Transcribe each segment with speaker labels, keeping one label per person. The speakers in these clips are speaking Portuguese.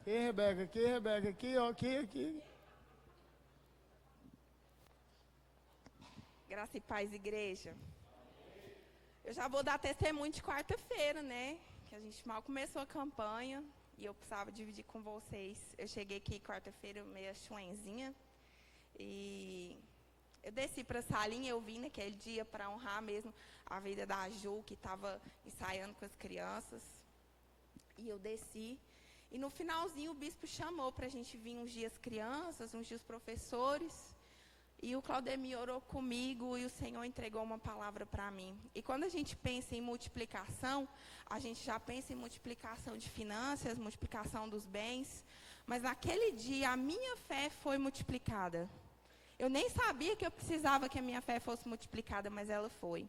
Speaker 1: Aqui, Rebeca, aqui, Rebeca, aqui, ó, aqui.
Speaker 2: Graça e paz, igreja. Eu já vou dar testemunho de quarta-feira, né? Que a gente mal começou a campanha e eu precisava dividir com vocês. Eu cheguei aqui quarta-feira meio chuenzinha e eu desci para a salinha, eu vim naquele dia para honrar mesmo a vida da Ju, que estava ensaiando com as crianças. E eu desci. E no finalzinho o bispo chamou para a gente vir uns dias crianças, uns dias professores. E o Claudemir orou comigo e o Senhor entregou uma palavra para mim. E quando a gente pensa em multiplicação, a gente já pensa em multiplicação de finanças, multiplicação dos bens. Mas naquele dia a minha fé foi multiplicada. Eu nem sabia que eu precisava que a minha fé fosse multiplicada, mas ela foi.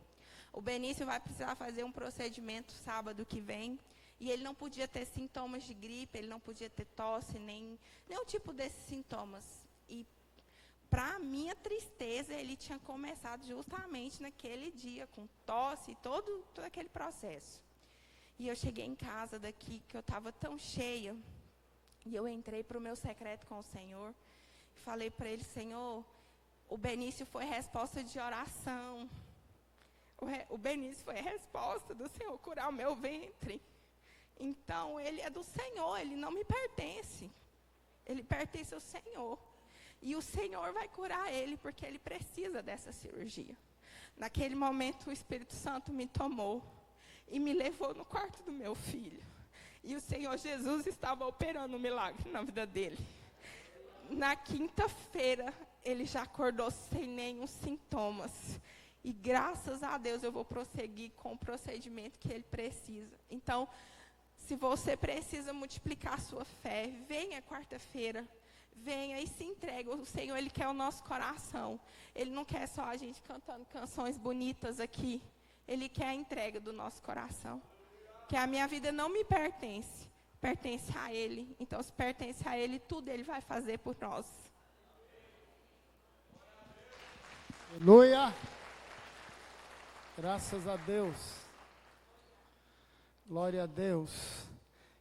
Speaker 2: O Benício vai precisar fazer um procedimento sábado que vem. E ele não podia ter sintomas de gripe, ele não podia ter tosse, nenhum tipo desses sintomas. E para minha tristeza, ele tinha começado justamente naquele dia, com tosse e todo aquele processo. E eu cheguei em casa daqui, que eu estava tão cheia, e eu entrei para o meu secreto com o Senhor, e falei para ele: Senhor, o Benício foi resposta de oração. O Benício foi a resposta do Senhor curar o meu ventre. Então, ele é do Senhor, ele não me pertence. Ele pertence ao Senhor. E o Senhor vai curar ele, porque ele precisa dessa cirurgia. Naquele momento, o Espírito Santo me tomou e me levou no quarto do meu filho. E o Senhor Jesus estava operando um milagre na vida dele. Na quinta-feira, ele já acordou sem nenhum sintomas. E graças a Deus, eu vou prosseguir com o procedimento que ele precisa. Então, se você precisa multiplicar a sua fé, venha quarta-feira. Venha e se entregue. O Senhor, Ele quer o nosso coração. Ele não quer só a gente cantando canções bonitas aqui. Ele quer a entrega do nosso coração. Que a minha vida não me pertence. Pertence a Ele. Então, se pertence a Ele, tudo Ele vai fazer por nós.
Speaker 1: Aleluia. Graças a Deus. Glória a Deus.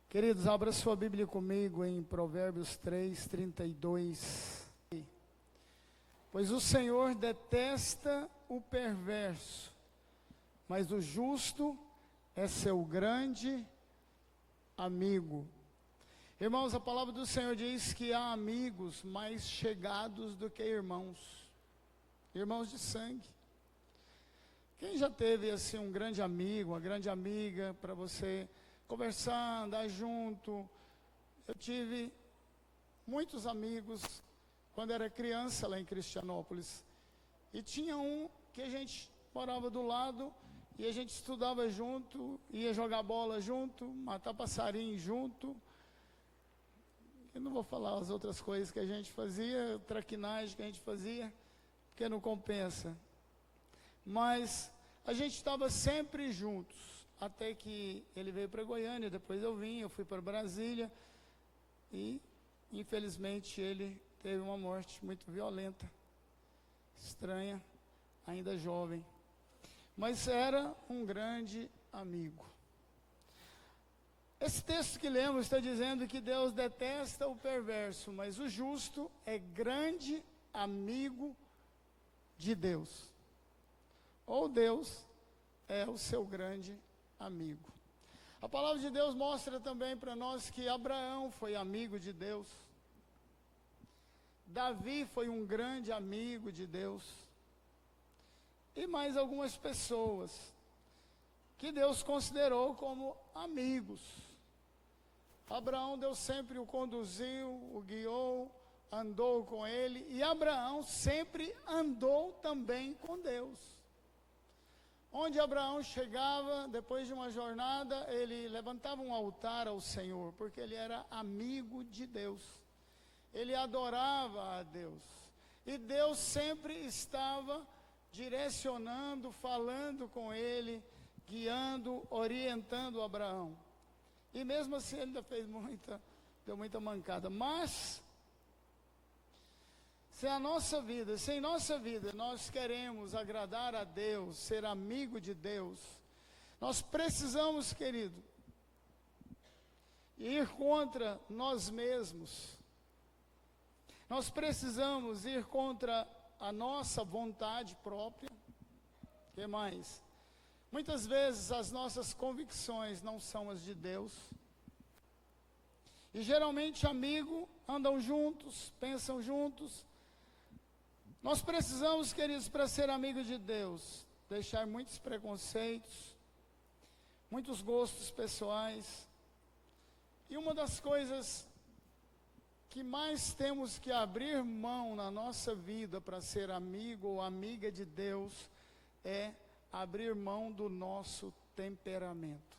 Speaker 1: Queridos, abra sua Bíblia comigo em Provérbios 3, 32. Pois o Senhor detesta o perverso, mas o justo é seu grande amigo. Irmãos, a palavra do Senhor diz que há amigos mais chegados do que irmãos de sangue. Quem já teve assim um grande amigo, uma grande amiga para você conversar, andar junto? Eu tive muitos amigos quando era criança lá em Cristianópolis. E tinha um que a gente morava do lado e a gente estudava junto, ia jogar bola junto, matar passarinho junto. Eu não vou falar as outras coisas que a gente fazia, traquinagem que a gente fazia, porque não compensa. Mas a gente estava sempre juntos. Até que ele veio para Goiânia, depois eu fui para Brasília, e infelizmente ele teve uma morte muito violenta, estranha, ainda jovem, mas era um grande amigo. Esse texto que lemos está dizendo que Deus detesta o perverso, mas o justo é grande amigo de Deus, ou Deus é o seu grande amigo. A palavra de Deus mostra também para nós que Abraão foi amigo de Deus. Davi foi um grande amigo de Deus. E mais algumas pessoas que Deus considerou como amigos. Abraão, Deus sempre o conduziu, o guiou, andou com ele. E Abraão sempre andou também com Deus. Onde Abraão chegava, depois de uma jornada, ele levantava um altar ao Senhor, porque ele era amigo de Deus. Ele adorava a Deus. E Deus sempre estava direcionando, falando com ele, guiando, orientando Abraão. E mesmo assim ele ainda deu muita mancada. Mas se em nossa vida nós queremos agradar a Deus, ser amigo de Deus, nós precisamos, querido, ir contra nós mesmos. Nós precisamos ir contra a nossa vontade própria. O que mais? Muitas vezes as nossas convicções não são as de Deus. E geralmente amigos andam juntos, pensam juntos. Nós precisamos, queridos, para ser amigo de Deus, deixar muitos preconceitos, muitos gostos pessoais. E uma das coisas que mais temos que abrir mão na nossa vida para ser amigo ou amiga de Deus é abrir mão do nosso temperamento.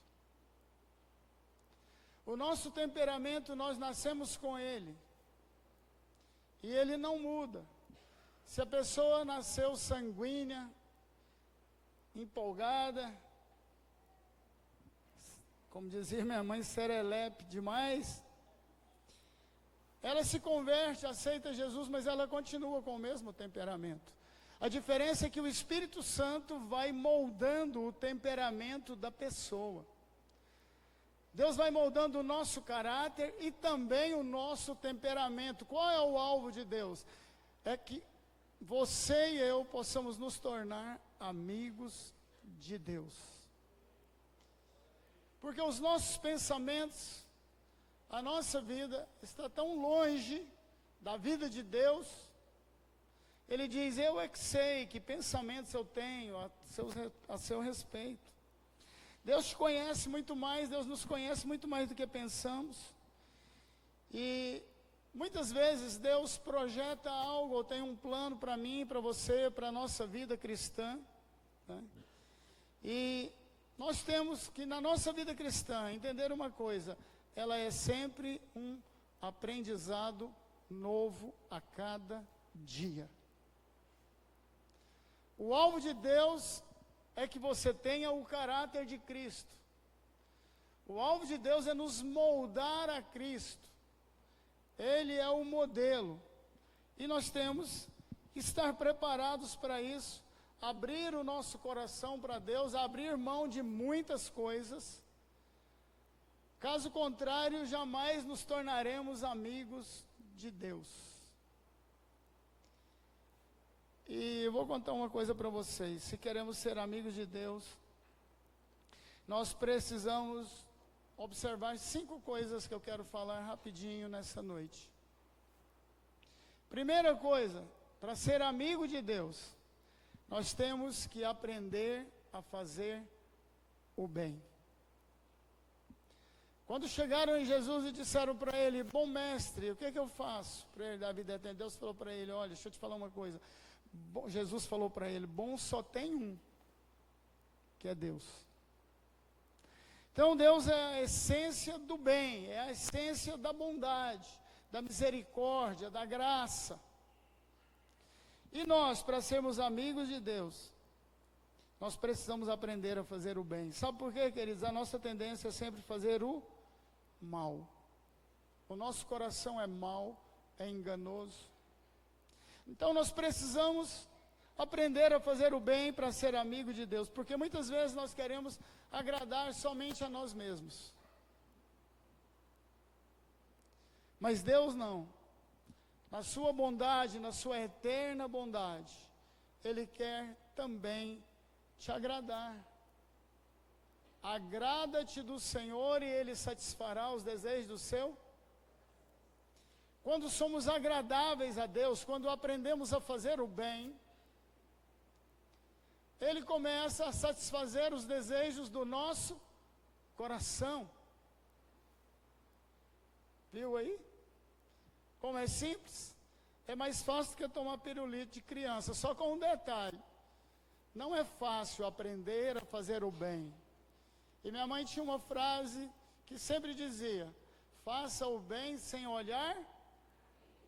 Speaker 1: O nosso temperamento, nós nascemos com ele. E ele não muda. Se a pessoa nasceu sanguínea, empolgada, como dizia minha mãe, serelepe demais, ela se converte, aceita Jesus, mas ela continua com o mesmo temperamento. A diferença é que o Espírito Santo vai moldando o temperamento da pessoa. Deus vai moldando o nosso caráter e também o nosso temperamento. Qual é o alvo de Deus? É que você e eu possamos nos tornar amigos de Deus. Porque os nossos pensamentos, a nossa vida está tão longe da vida de Deus. Ele diz, eu é que sei que pensamentos eu tenho a seu respeito. Deus te conhece muito mais, Deus nos conhece muito mais do que pensamos. E muitas vezes Deus projeta algo, ou tem um plano para mim, para você, para a nossa vida cristã, né? E nós temos que, na nossa vida cristã, entender uma coisa: ela é sempre um aprendizado novo a cada dia. O alvo de Deus é que você tenha o caráter de Cristo. O alvo de Deus é nos moldar a Cristo. Ele é o modelo. E nós temos que estar preparados para isso, abrir o nosso coração para Deus, abrir mão de muitas coisas. Caso contrário, jamais nos tornaremos amigos de Deus. E eu vou contar uma coisa para vocês. Se queremos ser amigos de Deus, nós precisamos observar 5 coisas que eu quero falar rapidinho nessa noite. Primeira coisa, para ser amigo de Deus, nós temos que aprender a fazer o bem. Quando chegaram em Jesus e disseram para ele, bom mestre, o que é que eu faço para ele dar vida eterna? Deus falou para ele, olha, deixa eu te falar uma coisa. Jesus falou para ele, bom só tem um, que é Deus. Então Deus é a essência do bem, é a essência da bondade, da misericórdia, da graça. E nós, para sermos amigos de Deus, nós precisamos aprender a fazer o bem. Sabe por quê, queridos? A nossa tendência é sempre fazer o mal. O nosso coração é mau, é enganoso. Então nós precisamos aprender a fazer o bem para ser amigo de Deus, porque muitas vezes nós queremos agradar somente a nós mesmos. Mas Deus não. Na sua bondade, na sua eterna bondade, Ele quer também te agradar. Agrada-te do Senhor e Ele satisfará os desejos do seu. Quando somos agradáveis a Deus, quando aprendemos a fazer o bem, Ele começa a satisfazer os desejos do nosso coração. Viu aí? Como é simples? É mais fácil do que tomar pirulito de criança, só com um detalhe. Não é fácil aprender a fazer o bem. E minha mãe tinha uma frase que sempre dizia, faça o bem sem olhar,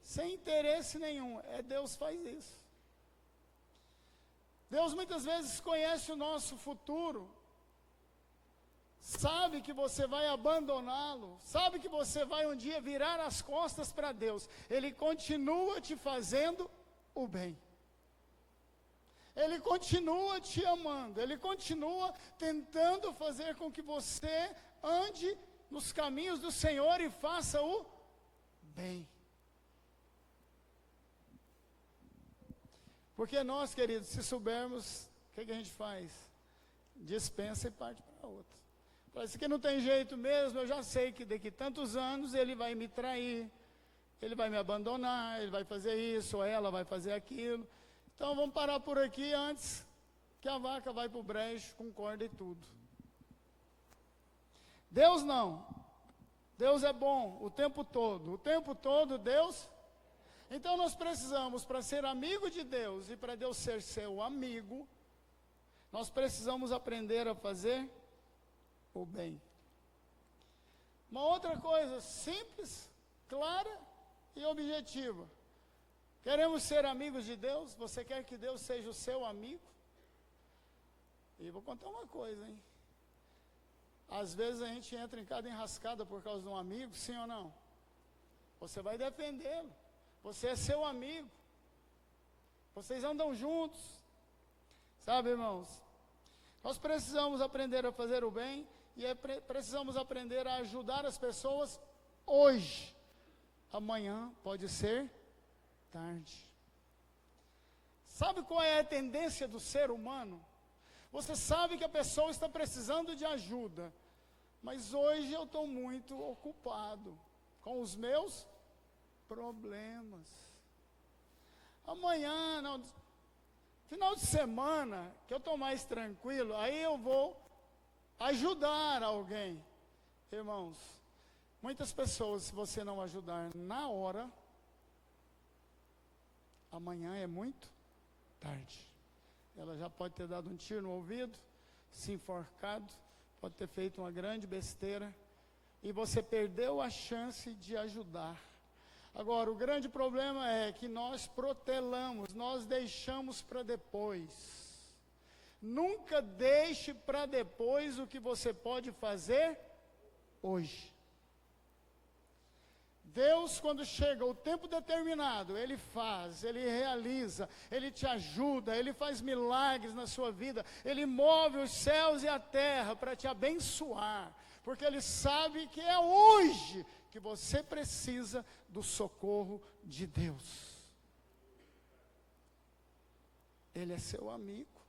Speaker 1: sem interesse nenhum. Deus faz isso. Deus muitas vezes conhece o nosso futuro, sabe que você vai abandoná-lo, sabe que você vai um dia virar as costas para Deus. Ele continua te fazendo o bem. Ele continua te amando, Ele continua tentando fazer com que você ande nos caminhos do Senhor e faça o bem. Porque nós, queridos, se soubermos, o que a gente faz? Dispensa e parte para outra. Parece que não tem jeito mesmo, eu já sei que daqui tantos anos ele vai me trair, ele vai me abandonar, ele vai fazer isso, ou ela vai fazer aquilo. Então vamos parar por aqui antes que a vaca vai para o brejo com corda e tudo. Deus não. Deus é bom o tempo todo Deus. Então nós precisamos, para ser amigo de Deus e para Deus ser seu amigo, nós precisamos aprender a fazer o bem. Uma outra coisa simples, clara e objetiva. Queremos ser amigos de Deus? Você quer que Deus seja o seu amigo? E vou contar uma coisa, hein? Às vezes a gente entra em cada enrascada por causa de um amigo, sim ou não? Você vai defendê-lo. Você é seu amigo. Vocês andam juntos. Sabe, irmãos? Nós precisamos aprender a fazer o bem e precisamos aprender a ajudar as pessoas hoje. Amanhã pode ser tarde. Sabe qual é a tendência do ser humano? Você sabe que a pessoa está precisando de ajuda, mas hoje eu estou muito ocupado com os meus problemas. Amanhã, não, final de semana, que eu estou mais tranquilo, aí eu vou ajudar alguém. Irmãos, muitas pessoas, se você não ajudar na hora, amanhã é muito tarde. Ela já pode ter dado um tiro no ouvido, se enforcado, pode ter feito uma grande besteira, e você perdeu a chance de ajudar. Agora, o grande problema é que nós protelamos, nós deixamos para depois. Nunca deixe para depois o que você pode fazer hoje. Deus, quando chega o tempo determinado, Ele faz, Ele realiza, Ele te ajuda, Ele faz milagres na sua vida, Ele move os céus e a terra para te abençoar, porque Ele sabe que é hoje que você precisa do socorro de Deus. Ele é seu amigo,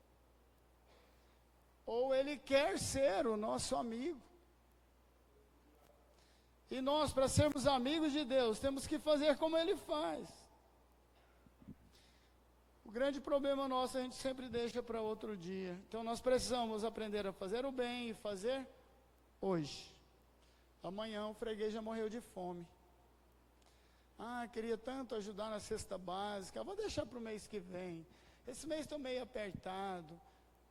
Speaker 1: ou Ele quer ser o nosso amigo. E nós, para sermos amigos de Deus, temos que fazer como Ele faz. O grande problema nosso a gente sempre deixa para outro dia. Então nós precisamos aprender a fazer o bem e fazer hoje. Amanhã o freguês já morreu de fome. Queria tanto ajudar na cesta básica, vou deixar para o mês que vem. Esse mês estou meio apertado.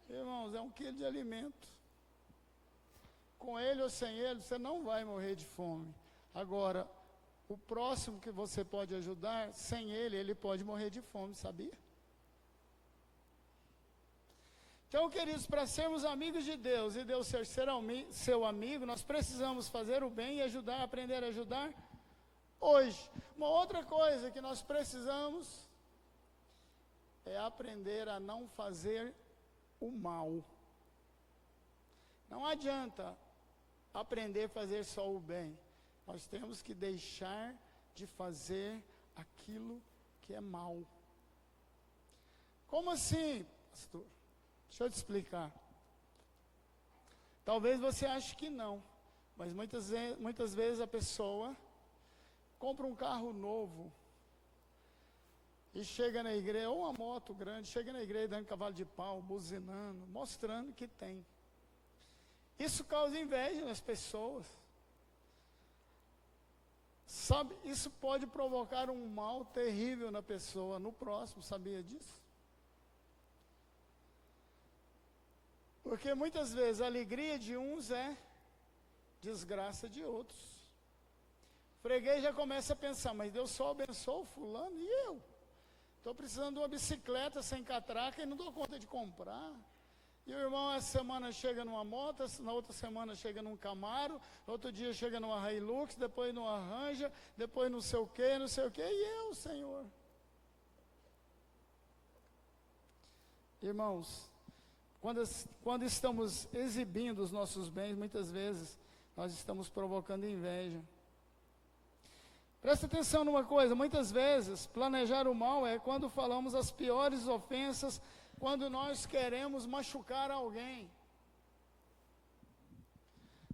Speaker 1: Irmãos, é 1 quilo de alimento. Com ele ou sem ele, você não vai morrer de fome. Agora, o próximo que você pode ajudar, sem ele, ele pode morrer de fome, sabia? Então, queridos, para sermos amigos de Deus e Deus ser seu amigo, nós precisamos fazer o bem e ajudar, aprender a ajudar hoje. Uma outra coisa que nós precisamos é aprender a não fazer o mal. Não adianta aprender a fazer só o bem. Nós temos que deixar de fazer aquilo que é mal. Como assim, pastor? Deixa eu te explicar. Talvez você ache que não, mas muitas vezes a pessoa compra um carro novo e chega na igreja, ou uma moto grande, chega na igreja dando cavalo de pau, buzinando, mostrando que tem. Isso causa inveja nas pessoas. Sabe, isso pode provocar um mal terrível na pessoa, no próximo, sabia disso? Porque muitas vezes a alegria de uns é desgraça de outros. O freguês já começa a pensar, mas Deus só abençoou o fulano e eu? Estou precisando de uma bicicleta sem catraca e não dou conta de comprar. E o irmão essa semana chega numa moto, na outra semana chega num Camaro, no outro dia chega numa Hilux, depois numa Ranger, depois não sei o que, e eu, Senhor? Irmãos, quando estamos exibindo os nossos bens, muitas vezes nós estamos provocando inveja. Presta atenção numa coisa, muitas vezes planejar o mal é quando falamos as piores ofensas, quando nós queremos machucar alguém.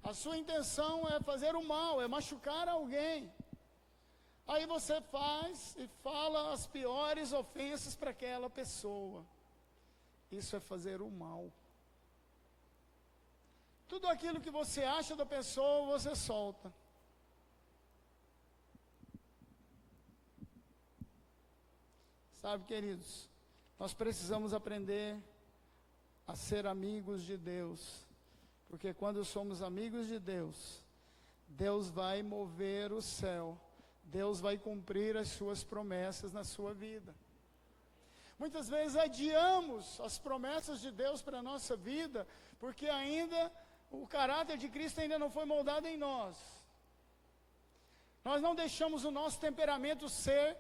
Speaker 1: A sua intenção é fazer o mal, é machucar alguém. Aí você faz e fala as piores ofensas para aquela pessoa. Isso é fazer o mal. Tudo aquilo que você acha da pessoa, você solta. Sabe, queridos, nós precisamos aprender a ser amigos de Deus. Porque quando somos amigos de Deus, Deus vai mover o céu. Deus vai cumprir as suas promessas na sua vida. Muitas vezes adiamos as promessas de Deus para a nossa vida, porque ainda o caráter de Cristo ainda não foi moldado em nós. Nós não deixamos o nosso temperamento ser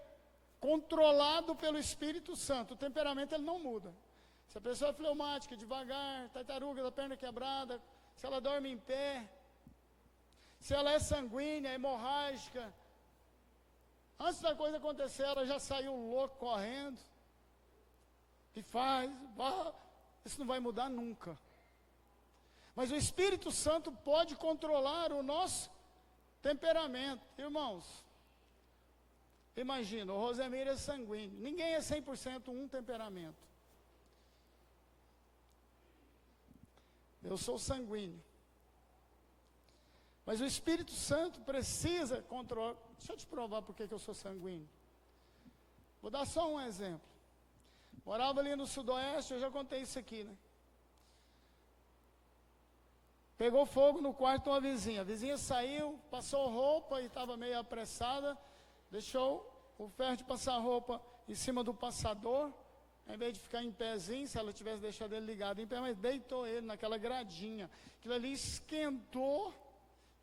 Speaker 1: controlado pelo Espírito Santo. O temperamento ele não muda. Se a pessoa é fleumática, devagar, tartaruga da perna quebrada, se ela dorme em pé, se ela é sanguínea, hemorrágica, antes da coisa acontecer, ela já saiu louco correndo, e faz, isso não vai mudar nunca. Mas o Espírito Santo pode controlar o nosso temperamento. Irmãos, imagina, o Rosemir é sanguíneo, ninguém é 100% um temperamento. Eu sou sanguíneo. Mas o Espírito Santo precisa controlar. Deixa eu te provar por que eu sou sanguíneo. Vou dar só um exemplo. Morava ali no sudoeste, eu já contei isso aqui, né? Pegou fogo no quarto de uma vizinha. A vizinha saiu, passou roupa e estava meio apressada. Deixou o ferro de passar roupa em cima do passador. Em vez de ficar em pezinho, se ela tivesse deixado ele ligado em pé, mas deitou ele naquela gradinha. Aquilo ali esquentou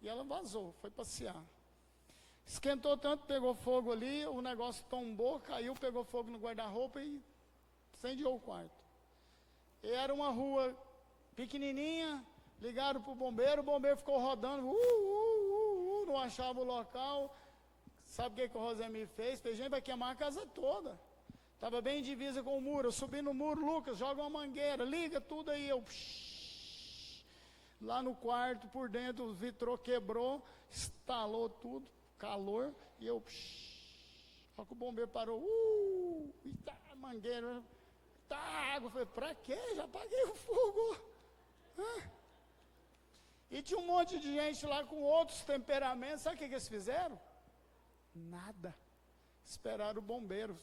Speaker 1: e ela vazou, foi passear. Esquentou tanto, pegou fogo ali, o negócio tombou, caiu, pegou fogo no guarda-roupa e incendiou o quarto. E era uma rua pequenininha, ligaram para o bombeiro ficou rodando, não achava o local. Sabe o que o Rosemir fez? Fez, gente, vai queimar a casa toda. Estava bem em divisa com o muro, eu subi no muro, Lucas, joga uma mangueira, liga tudo aí, lá no quarto, por dentro, o vitrô quebrou, estalou tudo, calor, e só que o bombeiro parou, e tá, mangueira, tá água, eu falei, pra quê? Já apaguei o fogo. E tinha um monte de gente lá com outros temperamentos, sabe o que eles fizeram? Nada, esperaram o bombeiro.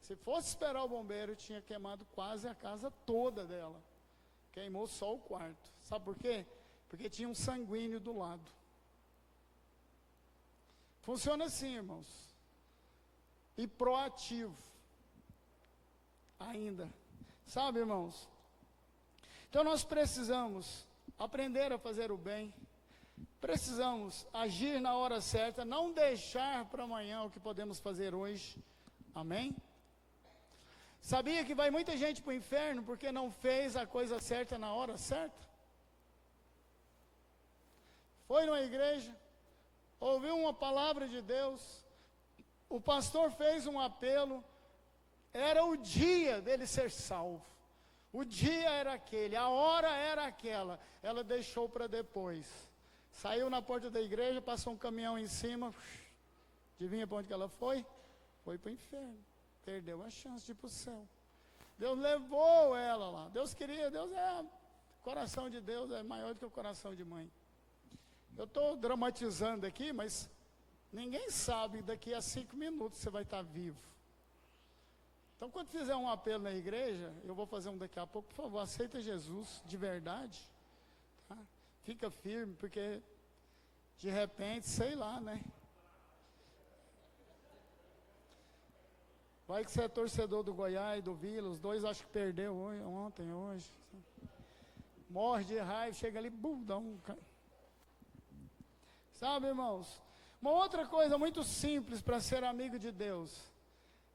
Speaker 1: Se fosse esperar o bombeiro, tinha queimado quase a casa toda dela. Queimou só o quarto. Sabe por quê? Porque tinha um sanguíneo do lado. Funciona assim, irmãos. E proativo. Ainda. Sabe, irmãos? Então nós precisamos aprender a fazer o bem. Precisamos agir na hora certa. Não deixar para amanhã o que podemos fazer hoje. Amém? Sabia que vai muita gente para o inferno porque não fez a coisa certa na hora certa? Foi numa igreja, ouviu uma palavra de Deus, o pastor fez um apelo, era o dia dele ser salvo. O dia era aquele, a hora era aquela, ela deixou para depois. Saiu na porta da igreja, passou um caminhão em cima, adivinha para onde que ela foi? Foi para o inferno. Perdeu a chance de ir para o céu. Deus levou ela lá. Deus queria, o coração de Deus é maior do que o coração de mãe. Eu estou dramatizando aqui, mas ninguém sabe daqui a 5 minutos você vai estar vivo. Então, quando fizer um apelo na igreja, eu vou fazer um daqui a pouco, por favor, aceita Jesus de verdade. Tá? Fica firme, porque de repente, sei lá, né? Vai que você é torcedor do Goiás e do Vila, os dois acho que perdeu ontem, hoje. Morre de raiva, chega ali, dá um... Sabe, irmãos? Uma outra coisa muito simples para ser amigo de Deus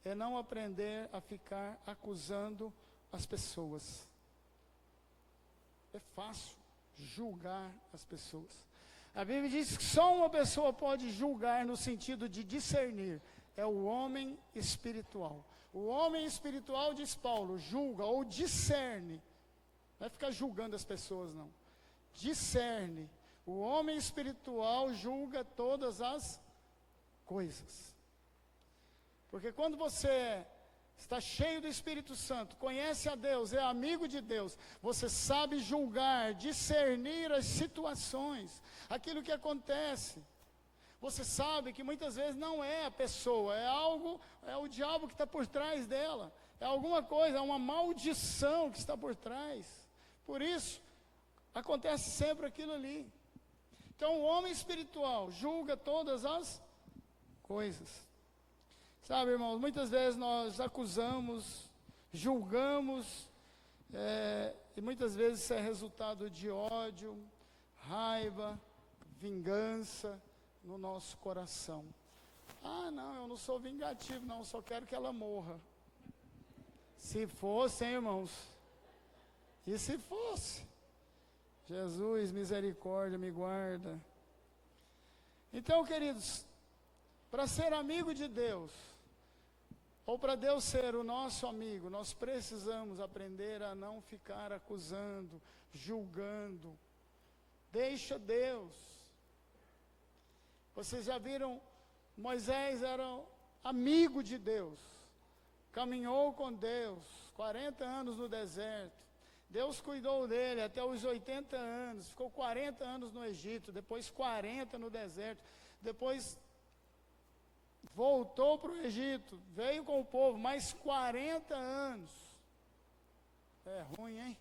Speaker 1: é não aprender a ficar acusando as pessoas. É fácil julgar as pessoas. A Bíblia diz que só uma pessoa pode julgar no sentido de discernir. É o homem espiritual. O homem espiritual, diz Paulo, julga ou discerne. Não é ficar julgando as pessoas, não. Discerne. O homem espiritual julga todas as coisas. Porque quando você está cheio do Espírito Santo, conhece a Deus, é amigo de Deus, você sabe julgar, discernir as situações, aquilo que acontece. Você sabe que muitas vezes não é a pessoa, é algo, é o diabo que está por trás dela, é alguma coisa, é uma maldição que está por trás. Por isso, acontece sempre aquilo ali. Então, o homem espiritual julga todas as coisas. Sabe, irmãos, muitas vezes nós acusamos, julgamos, e muitas vezes isso é resultado de ódio, raiva, vingança no nosso coração. Ah, não, eu não sou vingativo, não, só quero que ela morra. Se fosse, hein, irmãos? E se fosse? Jesus, misericórdia, me guarda. Então, queridos, para ser amigo de Deus, ou para Deus ser o nosso amigo, nós precisamos aprender a não ficar acusando, julgando. Deixa Deus. Vocês já viram, Moisés era amigo de Deus, caminhou com Deus, 40 anos no deserto. Deus cuidou dele até os 80 anos, ficou 40 anos no Egito, depois 40 no deserto, depois voltou para o Egito, veio com o povo, mais 40 anos. É ruim, hein?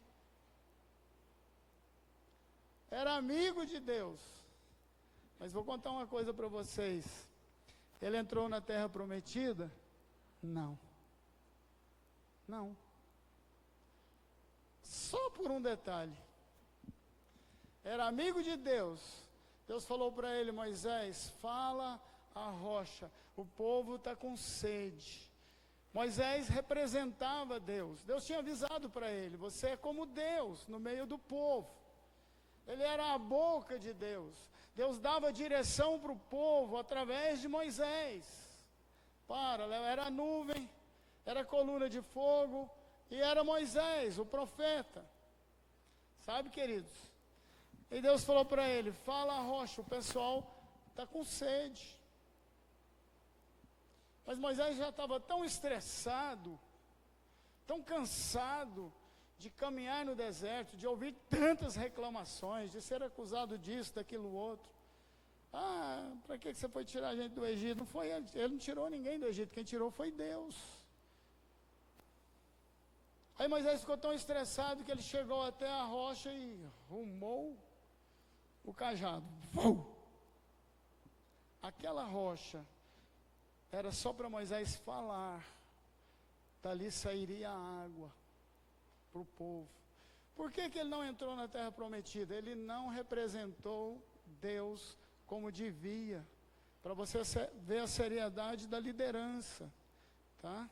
Speaker 1: Era amigo de Deus. Mas vou contar uma coisa para vocês. Ele entrou na terra prometida? Não. Não. Só por um detalhe. Era amigo de Deus. Deus falou para ele, Moisés, fala a rocha, o povo está com sede. Moisés representava Deus. Deus tinha avisado para ele, você é como Deus no meio do povo. Ele era a boca de Deus. Deus dava direção para o povo através de Moisés. Era a nuvem, era a coluna de fogo, e era Moisés, o profeta. Sabe, queridos? E Deus falou para ele, fala a rocha, o pessoal está com sede. Mas Moisés já estava tão estressado, tão cansado de caminhar no deserto, de ouvir tantas reclamações, de ser acusado disso, daquilo outro. Ah, para que você foi tirar a gente do Egito? Não foi ele não tirou ninguém do Egito, quem tirou foi Deus. Aí Moisés ficou tão estressado que ele chegou até a rocha e rumou o cajado. Vum! Aquela rocha era só para Moisés falar, dali sairia água para o povo. Por que ele não entrou na terra prometida? Ele não representou Deus como devia, para você ver a seriedade da liderança, tá?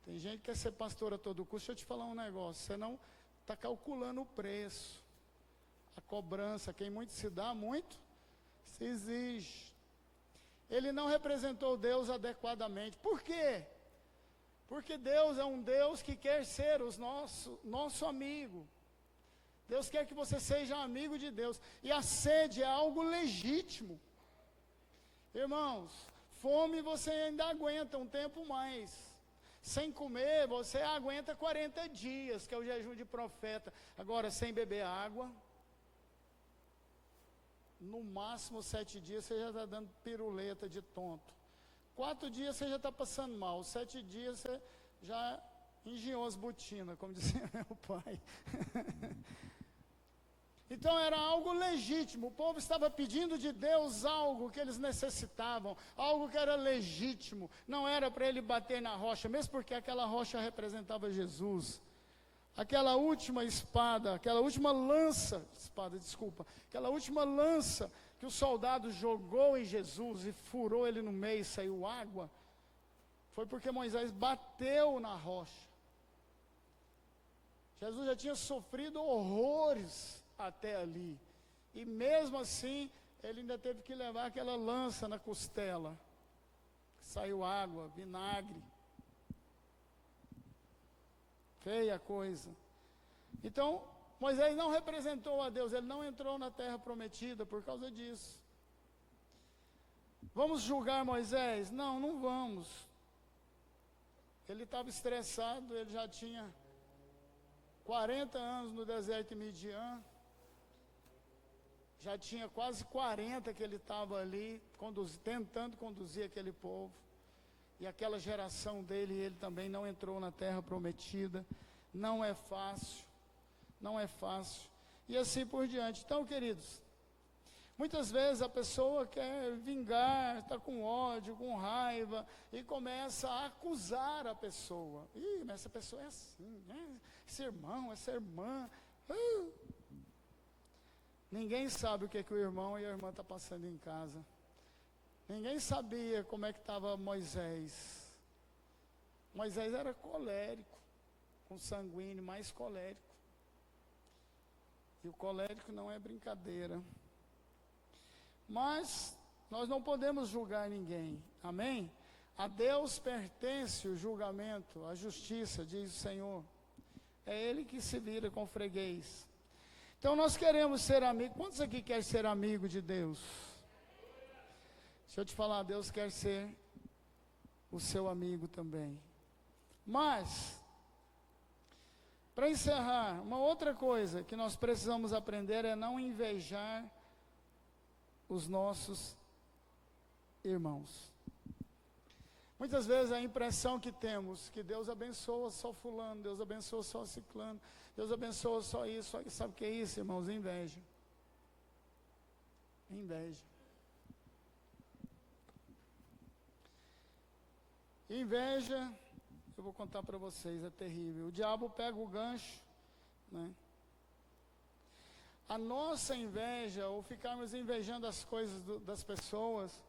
Speaker 1: Tem gente que quer ser pastor a todo custo. Deixa eu te falar um negócio, você não está calculando o preço, a cobrança, quem muito se dá, muito se exige. Ele não representou Deus adequadamente. Por quê? Porque Deus é um Deus que quer ser nosso amigo. Deus quer que você seja amigo de Deus. E a sede é algo legítimo. Irmãos, fome você ainda aguenta um tempo mais. Sem comer, você aguenta 40 dias, que é o jejum de profeta. Agora, sem beber água, no máximo 7 dias você já está dando piruleta de tonto. 4 dias você já está passando mal. 7 dias você já engiou as botinas, como dizia meu pai. Então era algo legítimo. O povo estava pedindo de Deus algo que eles necessitavam, algo que era legítimo. Não era para ele bater na rocha, mesmo porque aquela rocha representava Jesus. Aquela última espada, aquela última lança que o soldado jogou em Jesus e furou ele no meio e saiu água, foi porque Moisés bateu na rocha. Jesus já tinha sofrido horrores até ali, e mesmo assim ele ainda teve que levar aquela lança na costela. Saiu água, vinagre. Feia coisa. Então, Moisés não representou a Deus, ele não entrou na terra prometida por causa disso. Vamos julgar Moisés? Não, não vamos. Ele estava estressado, ele já tinha 40 anos no deserto de Midian. Já tinha quase 40 que ele estava ali, tentando conduzir aquele povo. E aquela geração dele, ele também não entrou na terra prometida. Não é fácil. Não é fácil. E assim por diante. Então, queridos, muitas vezes a pessoa quer vingar, está com ódio, com raiva, e começa a acusar a pessoa. Ih, mas essa pessoa é assim, né? Esse irmão, essa irmã. Ninguém sabe o que o irmão e a irmã estão passando em casa. Ninguém sabia como é que estava Moisés. Moisés era colérico, com sanguíneo, mais colérico. E o colérico não é brincadeira. Mas nós não podemos julgar ninguém, amém? A Deus pertence o julgamento, a justiça, diz o Senhor. É Ele que se vira com o freguês. Então nós queremos ser amigos. Quantos aqui querem ser amigo de Deus? Deixa eu te falar, Deus quer ser o seu amigo também. Mas, para encerrar, uma outra coisa que nós precisamos aprender é não invejar os nossos irmãos. Muitas vezes a impressão que temos que Deus abençoa só fulano, Deus abençoa só ciclano, Deus abençoa só isso, sabe o que é isso, irmãos? Inveja. Inveja. Inveja, eu vou contar para vocês, é terrível. O diabo pega o gancho, né? A nossa inveja, ou ficarmos invejando as coisas das pessoas,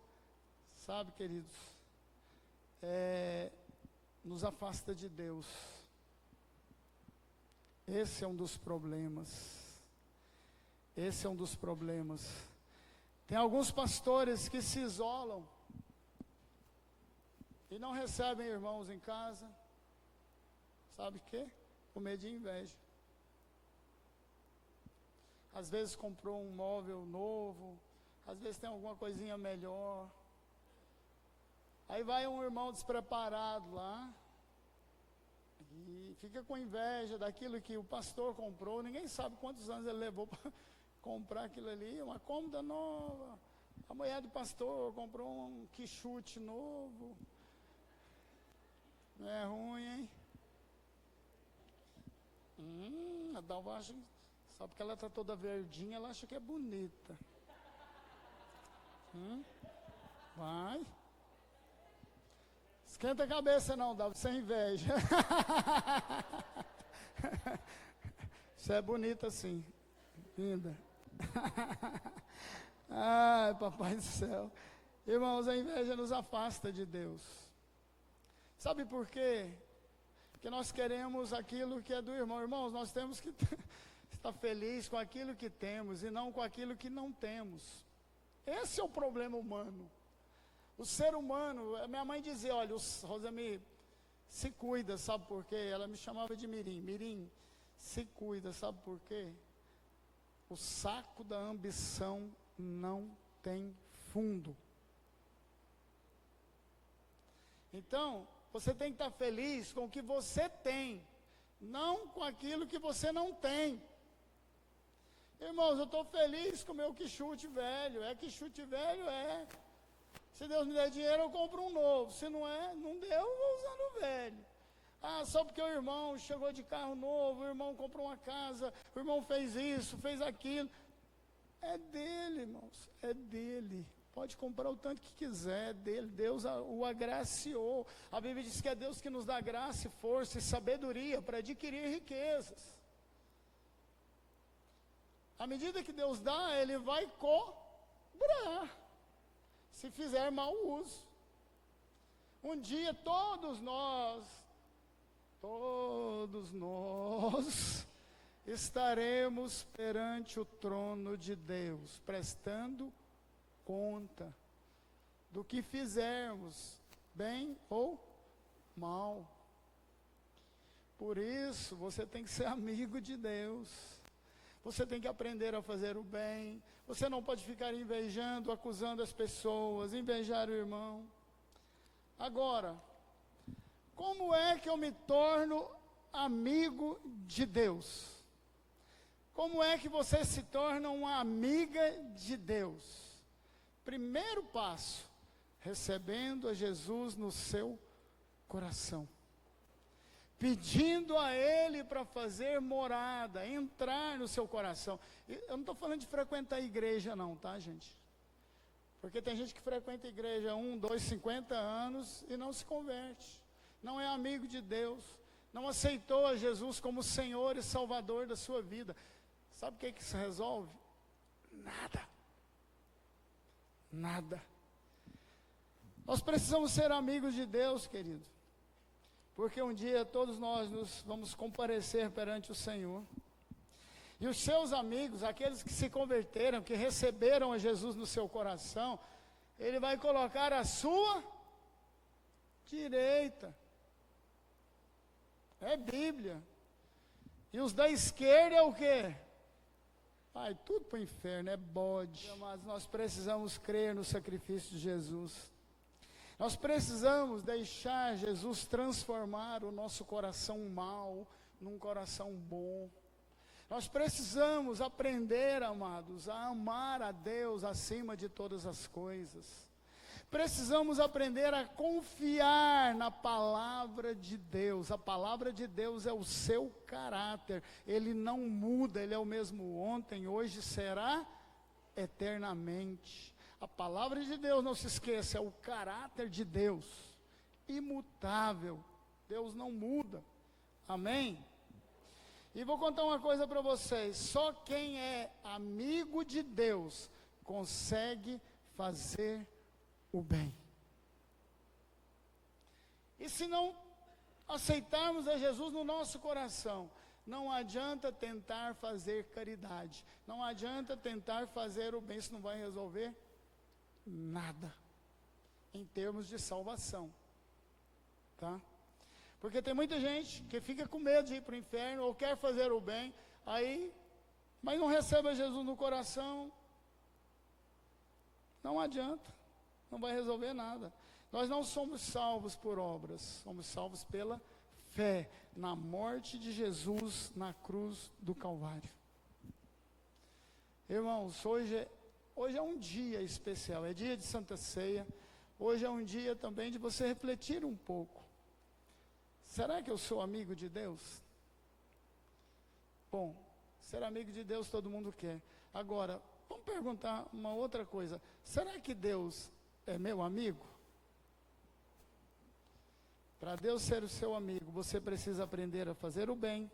Speaker 1: sabe, queridos, nos afasta de Deus. Esse é um dos problemas. Esse é um dos problemas. Tem alguns pastores que se isolam e não recebem irmãos em casa. Sabe o quê? Com medo de inveja. Às vezes comprou um móvel novo, às vezes tem alguma coisinha melhor. Aí vai um irmão despreparado lá e fica com inveja daquilo que o pastor comprou. Ninguém sabe quantos anos ele levou para comprar aquilo ali, uma cômoda nova. A mulher do pastor comprou um quichute novo. Não é ruim, hein? A Dalva acha, só porque ela está toda verdinha, ela acha que é bonita. Vai. Esquenta a cabeça não, Dalva, sem inveja. Você é bonita sim. Linda. Ai, papai do céu. Irmãos, a inveja nos afasta de Deus. Sabe por quê? Porque nós queremos aquilo que é do irmão. Irmãos, nós temos que estar felizes com aquilo que temos e não com aquilo que não temos. Esse é o problema humano. O ser humano, minha mãe dizia, olha, Rosemir, se cuida, sabe por quê? Ela me chamava de Mirim. Mirim, se cuida, sabe por quê? O saco da ambição não tem fundo. Então, você tem que estar feliz com o que você tem, não com aquilo que você não tem. Irmãos, eu estou feliz com o meu quichute velho. É quichute velho? É. Se Deus me der dinheiro, eu compro um novo. Se não é, não deu, eu vou usando o velho. Ah, só porque o irmão chegou de carro novo, o irmão comprou uma casa, o irmão fez isso, fez aquilo. É dele, irmãos, é dele. Pode comprar o tanto que quiser, é dele. Deus o agraciou. A Bíblia diz que é Deus que nos dá graça e força e sabedoria para adquirir riquezas. À medida que Deus dá, Ele vai cobrar, se fizer mau uso. Um dia todos nós estaremos perante o trono de Deus, prestando conta do que fizermos, bem ou mal. Por isso, você tem que ser amigo de Deus. Você tem que aprender a fazer o bem. Você não pode ficar invejando, acusando as pessoas, invejar o irmão. Agora, como é que eu me torno amigo de Deus? Como é que você se torna uma amiga de Deus? Primeiro passo, recebendo a Jesus no seu coração. Pedindo a Ele para fazer morada, entrar no seu coração. Eu não estou falando de frequentar a igreja não, tá, gente? Porque tem gente que frequenta a igreja 1, 2, 50 anos e não se converte. Não é amigo de Deus. Não aceitou a Jesus como Senhor e Salvador da sua vida. Sabe o que isso resolve? Nada. Nada. Nós precisamos ser amigos de Deus, querido. Porque um dia todos nós nos vamos comparecer perante o Senhor. E os seus amigos, aqueles que se converteram, que receberam a Jesus no seu coração, Ele vai colocar a sua direita. É Bíblia. E os da esquerda é o quê? Vai tudo para o inferno, é bode. Mas nós precisamos crer no sacrifício de Jesus. Nós precisamos deixar Jesus transformar o nosso coração mau num coração bom. Nós precisamos aprender, amados, a amar a Deus acima de todas as coisas. Precisamos aprender a confiar na palavra de Deus. A palavra de Deus é o seu caráter. Ele não muda, Ele é o mesmo ontem, hoje será eternamente. A palavra de Deus, não se esqueça, é o caráter de Deus, imutável. Deus não muda, amém? E vou contar uma coisa para vocês, só quem é amigo de Deus consegue fazer o bem. E se não aceitarmos a Jesus no nosso coração, não adianta tentar fazer caridade, não adianta tentar fazer o bem, isso não vai resolver nada, em termos de salvação, tá? Porque tem muita gente que fica com medo de ir para o inferno, ou quer fazer o bem, mas não recebe Jesus no coração, não adianta, não vai resolver nada. Nós não somos salvos por obras, somos salvos pela fé, na morte de Jesus, na cruz do Calvário. Irmãos, hoje é um dia especial, é dia de Santa Ceia. Hoje é um dia também de você refletir um pouco. Será que eu sou amigo de Deus? Bom, ser amigo de Deus todo mundo quer. Agora, vamos perguntar uma outra coisa. Será que Deus é meu amigo? Para Deus ser o seu amigo, você precisa aprender a fazer o bem.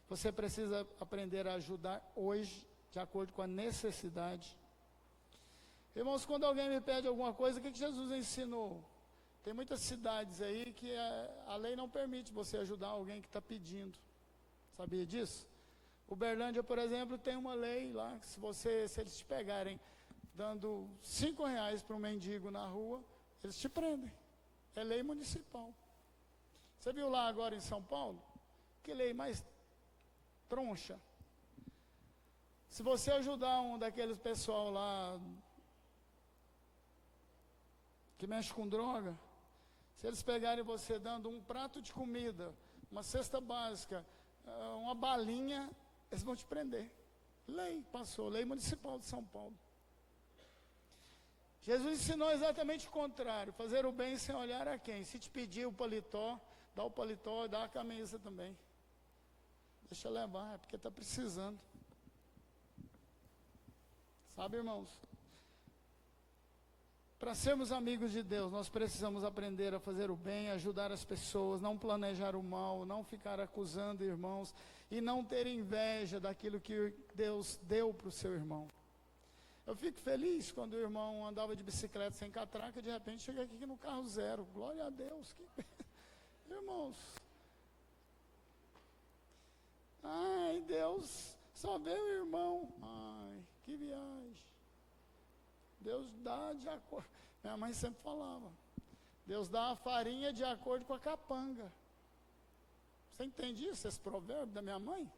Speaker 1: Você precisa aprender a ajudar hoje, de acordo com a necessidade. Irmãos, quando alguém me pede alguma coisa, o que Jesus ensinou? Tem muitas cidades aí que a lei não permite você ajudar alguém que está pedindo. Sabia disso? Uberlândia, por exemplo, tem uma lei lá, que se eles te pegarem dando R$5 para um mendigo na rua, eles te prendem. É lei municipal. Você viu lá agora em São Paulo? Que lei mais troncha. Se você ajudar um daqueles pessoal lá que mexe com droga, se eles pegarem você dando um prato de comida, uma cesta básica, uma balinha, eles vão te prender. Lei, passou, lei municipal de São Paulo. Jesus ensinou exatamente o contrário, fazer o bem sem olhar a quem. Se te pedir o paletó, dá o paletó, dá a camisa também. Deixa eu levar, é porque está precisando. Sabe, irmãos? Para sermos amigos de Deus, nós precisamos aprender a fazer o bem, ajudar as pessoas, não planejar o mal, não ficar acusando irmãos e não ter inveja daquilo que Deus deu para o seu irmão. Eu fico feliz quando o irmão andava de bicicleta sem catraca, de repente chega aqui no carro zero. Glória a Deus. Irmãos, ai, Deus só vê o irmão. Ai, que viagem. Deus dá de acordo. Minha mãe sempre falava. Deus dá a farinha de acordo com a capanga. Você entende isso, esse provérbio da minha mãe?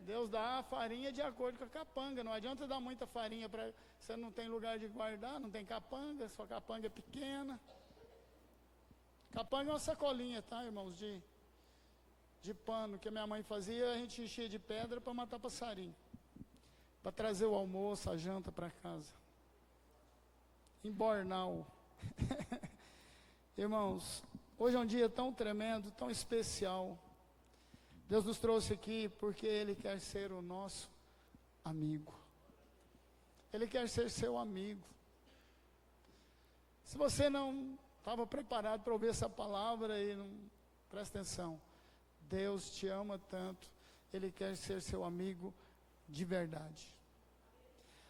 Speaker 1: Deus dá a farinha de acordo com a capanga. Não adianta dar muita farinha para você, não tem lugar de guardar, não tem capanga, sua capanga é pequena. Capanga é uma sacolinha, tá, irmãos, de pano que a minha mãe fazia, a gente enchia de pedra para matar passarinho, para trazer o almoço, a janta para casa. Em Bornal. Irmãos, hoje é um dia tão tremendo, tão especial. Deus nos trouxe aqui porque Ele quer ser o nosso amigo. Ele quer ser seu amigo. Se você não estava preparado para ouvir essa palavra, e não, presta atenção. Deus te ama tanto, Ele quer ser seu amigo de verdade.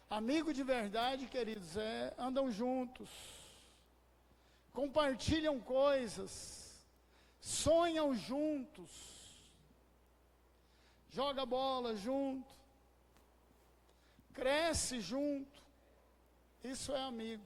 Speaker 1: Amigo de verdade, queridos, andam juntos, compartilham coisas, sonham juntos, joga bola junto, cresce junto. Isso é amigo.